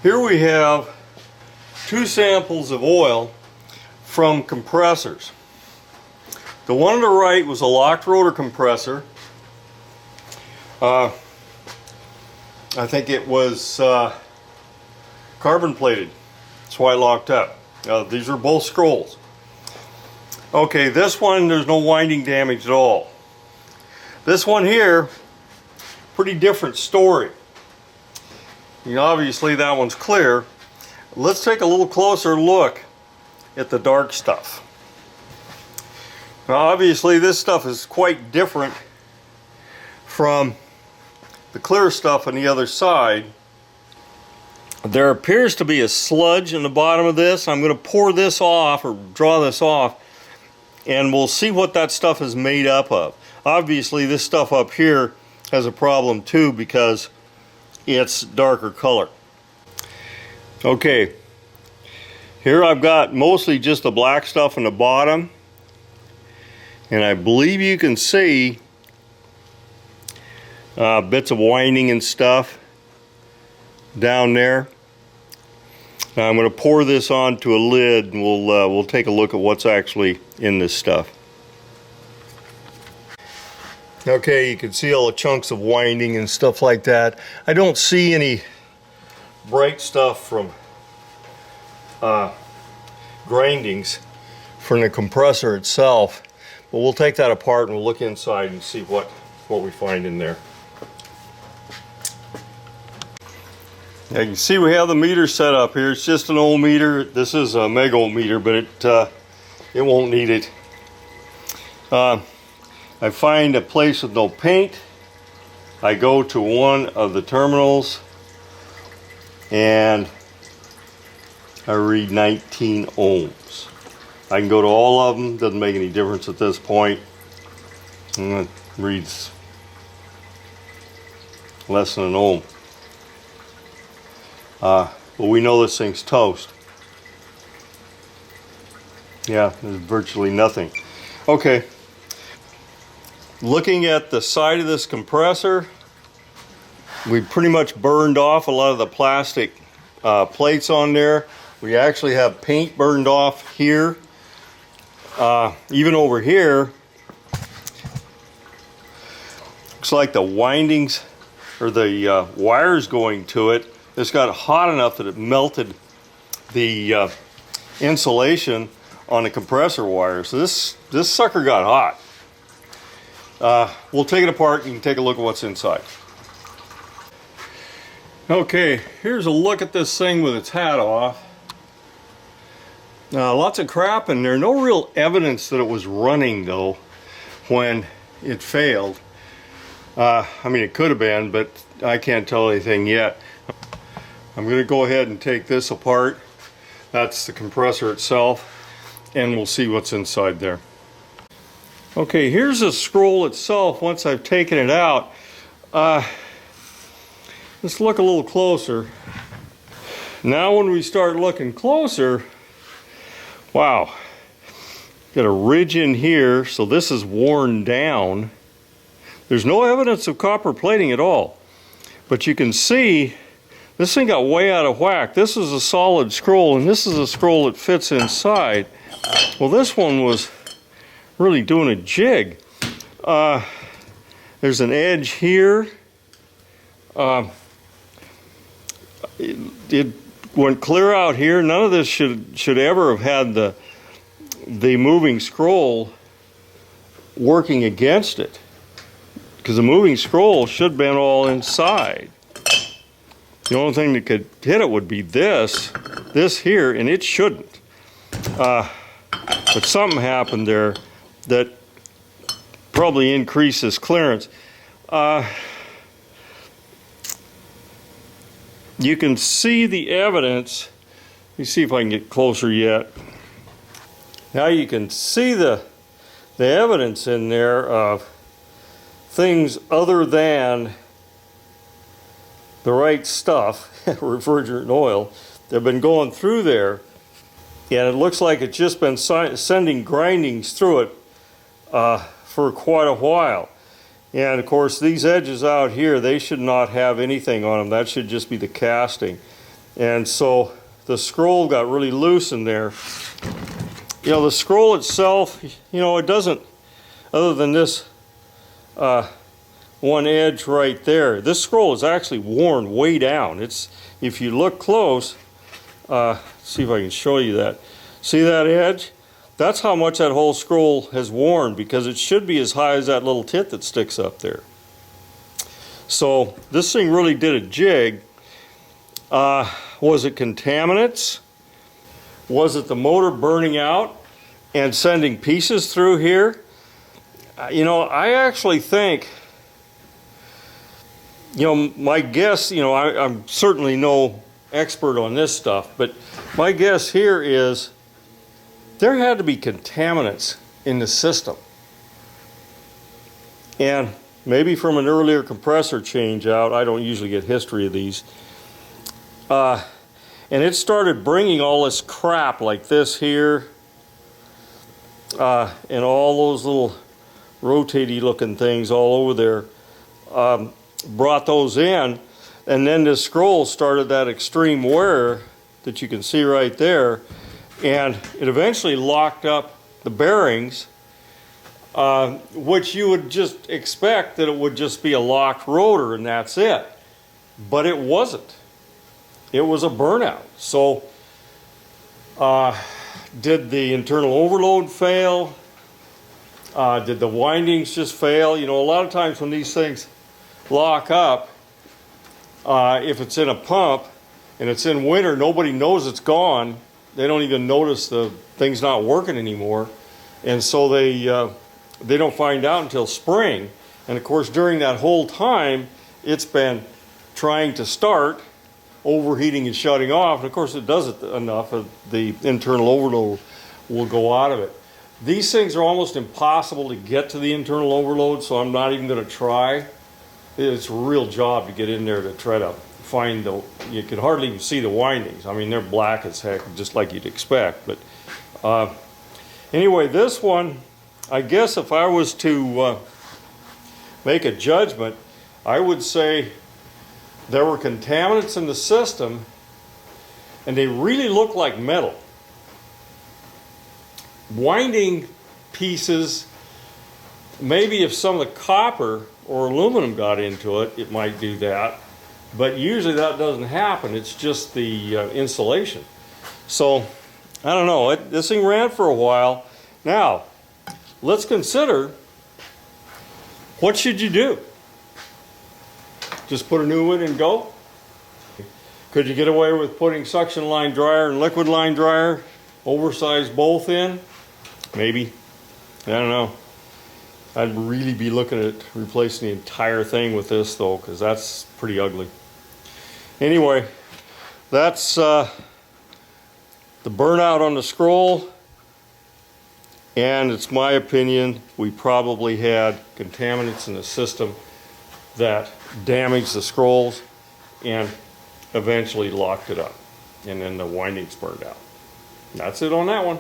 Here we have two samples of oil from compressors. The one on the right was a locked rotor compressor. I think it was carbon plated. That's why it locked up. These are both scrolls. Okay, this one there's no winding damage at all. This one here, pretty different story. You know, obviously that one's clear. Let's take a little closer look at the dark stuff. Now obviously this stuff is quite different from the clear stuff on the other side. There appears to be a sludge in the bottom of this. I'm going to pour this off or draw this off and we'll see what that stuff is made up of. Obviously this stuff up here has a problem too because it's darker color. Okay, here I've got mostly just the black stuff on the bottom, and I believe you can see bits of winding and stuff down there. Now I'm going to pour this onto a lid and we'll take a look at what's actually in this stuff. Okay, you can see all the chunks of winding and stuff like that. I don't see any bright stuff from grindings from the compressor itself, but we'll take that apart and we'll look inside and see what we find in there. Now you can see we have the meter set up here. It's just an old meter. This is a mega meter, but it won't need it. I find a place with no paint. I go to one of the terminals and I read 19 ohms. I can go to all of them, doesn't make any difference at this point. And it reads less than an ohm. But we know this thing's toast. Yeah, there's virtually nothing. Okay. Looking at the side of this compressor, we pretty much burned off a lot of the plastic plates on there. We actually have paint burned off here. Even over here, looks like the windings or the wires going to it, it's got hot enough that it melted the insulation on the compressor wire. So this sucker got hot. We'll take it apart and you can take a look at what's inside. Okay, here's a look at this thing with its hat off. Lots of crap in there. No real evidence that it was running though when it failed. I mean, it could have been, but I can't tell anything yet. I'm going to go ahead and take this apart. That's the compressor itself, and we'll see what's inside there. Okay, here's the scroll itself once I've taken it out. Let's look a little closer. Now when we start looking closer, wow, got a ridge in here, so this is worn down. There's no evidence of copper plating at all, but you can see this thing got way out of whack. This is a solid scroll and this is a scroll that fits inside. Well, this one was really doing a jig. There's an edge here. It went clear out here. None of this should ever have had the moving scroll working against it, because the moving scroll should have been all inside. The only thing that could hit it would be this here, and it shouldn't. But something happened there that probably increases clearance. You can see the evidence. Let me see if I can get closer yet. Now you can see the evidence in there of things other than the right stuff, refrigerant oil. They've been going through there, and it looks like it's just been sending grindings through it for quite a while. And of course these edges out here, they should not have anything on them. That should just be the casting. And so the scroll got really loose in there. You know, the scroll itself, you know, it doesn't, other than this one edge right there, this scroll is actually worn way down. It's, if you look close, see if I can show you that. See that edge? That's how much that whole scroll has worn, because it should be as high as that little tit that sticks up there. So this thing really did a jig. Was it contaminants? Was it the motor burning out and sending pieces through here? You know, I actually think, you know, my guess, you know, I'm certainly no expert on this stuff, but my guess here is there had to be contaminants in the system. And maybe from an earlier compressor change out, I don't usually get history of these, and it started bringing all this crap like this here, and all those little rotatey looking things all over there, brought those in, and then this scroll started that extreme wear that you can see right there, and it eventually locked up the bearings, which you would just expect that it would just be a locked rotor and that's it. But it wasn't. It was a burnout. So did the internal overload fail? Did the windings just fail? You know, a lot of times when these things lock up, if it's in a pump and it's in winter, nobody knows it's gone. They don't even notice the thing's not working anymore, and so they don't find out until spring. And of course, during that whole time, it's been trying to start, overheating and shutting off, and of course it does it enough, the internal overload will go out of it. These things are almost impossible to get to the internal overload, so I'm not even going to try. It's a real job to get in there to try to find the, you can hardly even see the windings. I mean, they're black as heck, just like you'd expect. But anyway, this one, I guess if I was to make a judgment, I would say there were contaminants in the system, and they really look like metal. Winding pieces, maybe if some of the copper or aluminum got into it, it might do that. But usually that doesn't happen. It's just the insulation. So, I don't know. This thing ran for a while. Now, let's consider, what should you do? Just put a new one and go? Could you get away with putting suction line dryer and liquid line dryer, oversized both in? Maybe. I don't know. I'd really be looking at replacing the entire thing with this though, because that's pretty ugly. Anyway, that's the burnout on the scroll, and it's my opinion we probably had contaminants in the system that damaged the scrolls and eventually locked it up, and then the windings burned out. That's it on that one.